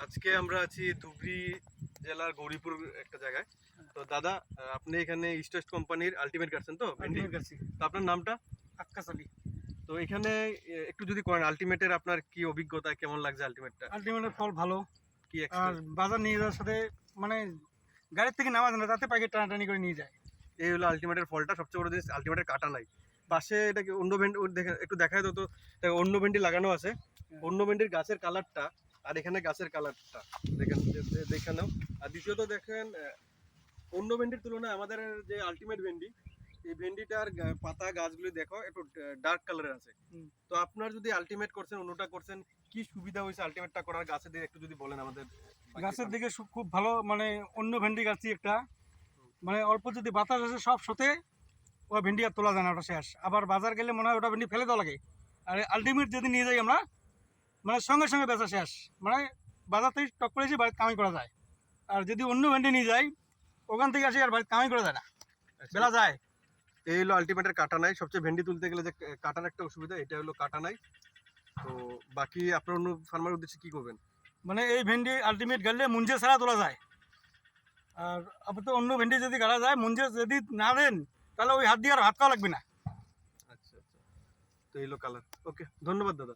আজকে আমরা আছি ধুবড়ী জেলার গৌরীপুর একটা জায়গায়। তো দাদা, আপনি এখানে ইস্ট ওয়েস্ট কোম্পানির আলটিমেট কাটছেন তো ভেন্ডি? আলটিমেট গাছি তো আপনার নামটা? আক্কাস আলী। তো এখানে একটু যদি করেন, আলটিমেটের আপনার কি অভিজ্ঞতা, কেমন লাগছে আলটিমেটটা? আলটিমেটের ফল ভালো। কি আর এক্সপিরিয়েন্স? বাজার নিয়ে যাওয়ার সাথে মানে গাড়ির থেকে নামা যায় না, তাতে প্যাকেট টানাটানি করে নিয়ে যায়। এই হলো আলটিমেটের ফলটা, সবচেয়ে বড় জিনিস আলটিমেটের কাটা নাই। পাশে এটাকে অন্য ভেন্ডি একটু দেখায় তো। দেখো, অন্য ভেন্ডি লাগানো আছে। অন্য ভেন্ডির গাছের কালারটা আর এখানে গাছের কালারটা দেখেন, দেখে নাও। আর দ্বিতীয়ত দেখেন, অন্য ভেন্ডির তুলনায় আমাদের যে আলটিমেট ভেন্ডি, এই ভেন্ডিটার পাতা গাছগুলি দেখো একটু ডার্ক কালারের আছে। তো আপনার যদি আলটিমেট করছেন, অন্যটা করছেন, কি সুবিধা হয়েছে আলটিমেটটা করার? গাছের দিকে একটু যদি বলেন আমাদের। গাছের দিকে খুব ভালো, মানে অন্য ভেন্ডি গাছি একটা, মানে অল্প যদি বাতাস আসে সব সাথে ওই ভেন্ডি আর তোলা যায় না, ওটা শেষ। আবার বাজার গেলে মনে হয় ওটা ভেন্ডি ফেলে দেওয়া লাগে। আর আলটিমেট যদি নিয়ে যাই আমরা, মানে সঙ্গে সঙ্গে বেচা শেষ, মানে বাজার থেকে টক করে এসে বাড়িতে কামাই করা যায়। আর যদি অন্য ভেন্ডি নিয়ে যাই, ওখান থেকে আসি আর বাড়িতে কামাই করা যায় না, বেলা যায়। এই হলো আলটিমেটের কাটা নাই। সবচেয়ে ভেন্ডি তুলতে গেলে যে কাটার একটা অসুবিধা, এটা হলো কাটা নাই। তো বাকি আপনার অন্য ফার্মার উদ্দেশ্যে কি করবেন? মানে এই ভেন্ডি আলটিমেট গাড়লে মুঞ্জে ছাড়া তোলা যায়। আর আপাতত অন্য ভেন্ডি যদি গাড়া যায়, মুঞ্জে যদি না দেন তাহলে ওই হাত দিয়ে আর হাত খাওয়া লাগবে না। আচ্ছা আচ্ছা, তো এই হলো কালার। ওকে, ধন্যবাদ দাদা।